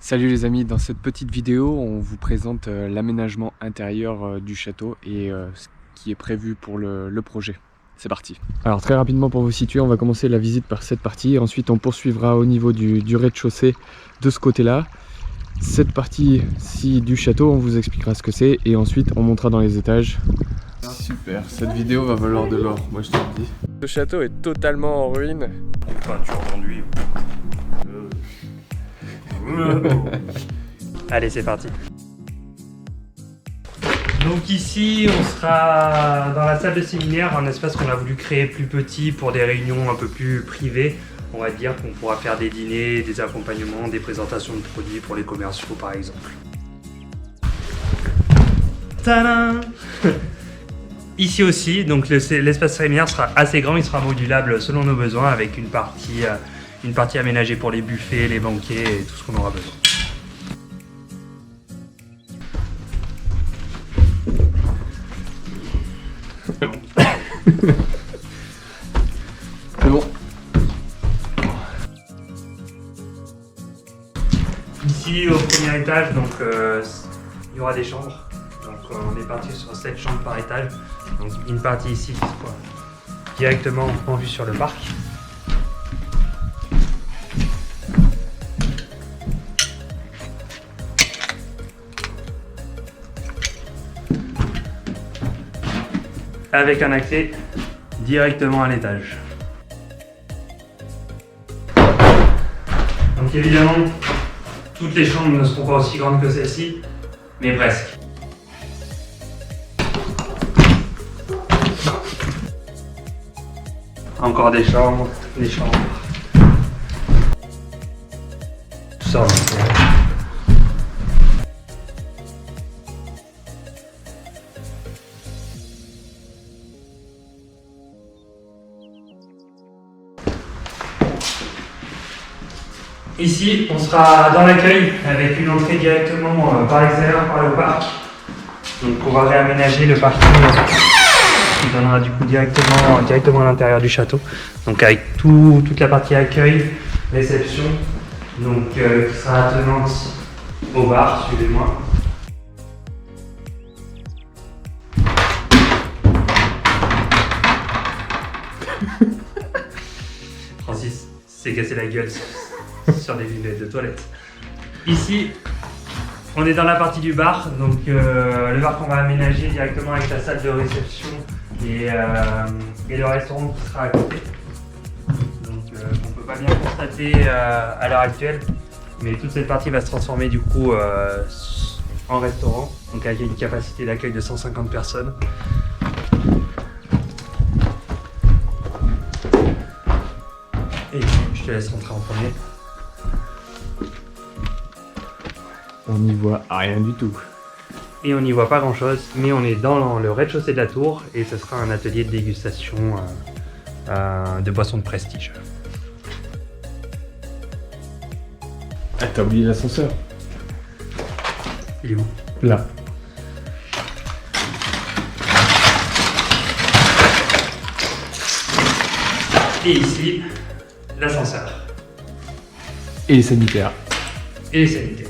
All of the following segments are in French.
Salut les amis, dans cette petite vidéo on vous présente l'aménagement intérieur du château et ce qui est prévu pour le projet. C'est parti. Alors très rapidement pour vous situer, on va commencer la visite par cette partie, ensuite on poursuivra au niveau du rez-de-chaussée de ce côté là. Cette partie-ci du château, on vous expliquera ce que c'est et ensuite on montera dans les étages. Super, cette vidéo va valoir de l'or, moi je te le dis. Le château est totalement en ruine. Peinture d'enduit. Allez, c'est parti. Donc ici, on sera dans la salle de séminaire, un espace qu'on a voulu créer plus petit pour des réunions un peu plus privées. On va dire qu'on pourra faire des dîners, des accompagnements, des présentations de produits pour les commerciaux par exemple. Tadam! Ici aussi, donc l'espace séminaire sera assez grand, il sera modulable selon nos besoins avec une partie aménagée pour les buffets, les banquets et tout ce qu'on aura besoin. C'est bon. Ici au premier étage, donc il y aura des chambres. Donc on est parti sur 7 chambres par étage. Donc une partie ici quoi, directement en vue sur le parc. Avec un accès directement à l'étage. Donc évidemment, toutes les chambres ne seront pas aussi grandes que celle-ci, mais presque. Encore des chambres. Tout ça. Ici, on sera dans l'accueil avec une entrée directement par l'extérieur, par le parc. Donc on va réaménager le parking qui donnera du coup directement à l'intérieur du château. Donc avec toute la partie accueil, réception, donc qui sera attenante au bar, suivez-moi. Francis s'est cassé la gueule sur des lunettes de toilette. Ici, on est dans la partie du bar, donc le bar qu'on va aménager directement avec la salle de réception et le restaurant qui sera à côté. Donc on ne peut pas bien constater à l'heure actuelle, mais toute cette partie va se transformer du coup en restaurant, donc avec une capacité d'accueil de 150 personnes. Et je te laisse rentrer en premier. On n'y voit rien du tout. Et on n'y voit pas grand chose, mais on est dans le rez-de-chaussée de la tour et ce sera un atelier de dégustation de boissons de prestige. Ah, t'as oublié l'ascenseur. Il est où? Là. Et ici, l'ascenseur. Et les sanitaires. Et les sanitaires.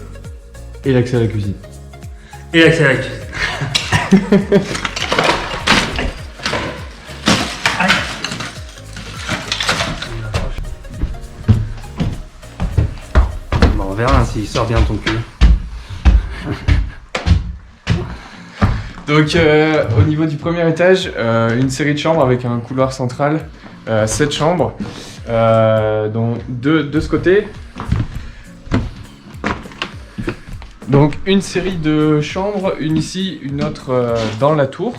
Et l'accès à la cuisine. Et l'accès à la cuisine. Aïe. Bon, on verra s'il sort bien ton cul. Donc au niveau du premier étage, une série de chambres avec un couloir central, 7 chambres, dont deux de ce côté. Donc une série de chambres, une ici, une autre dans la tour.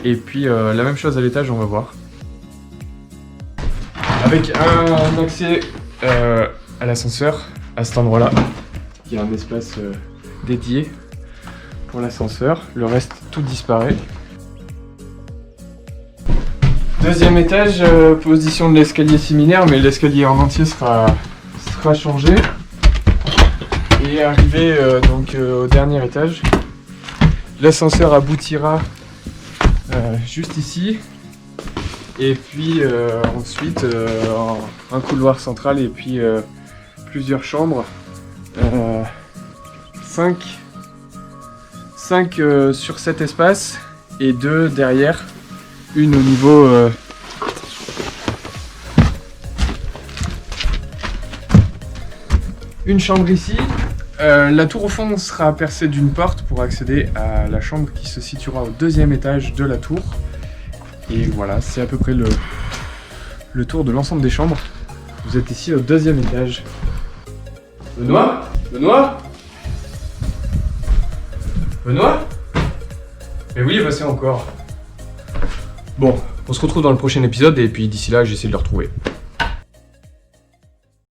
Et puis la même chose à l'étage, on va voir. Avec un accès à l'ascenseur, à cet endroit-là. Il y a un espace dédié pour l'ascenseur. Le reste, tout disparaît. Deuxième étage, position de l'escalier similaire, mais l'escalier en entier sera changé. Et arrivé donc au dernier étage, l'ascenseur aboutira juste ici et puis ensuite un couloir central et puis plusieurs chambres 5 sur cet espace et 2 derrière, une au niveau une chambre ici. La tour au fond sera percée d'une porte pour accéder à la chambre qui se situera au 2e étage de la tour. Et voilà, c'est à peu près le tour de l'ensemble des chambres. Vous êtes ici au 2e étage. Benoît ? Benoît ? Benoît ? Mais oui, il est passé encore. Bon, on se retrouve dans le prochain épisode et puis d'ici là, j'essaie de le retrouver.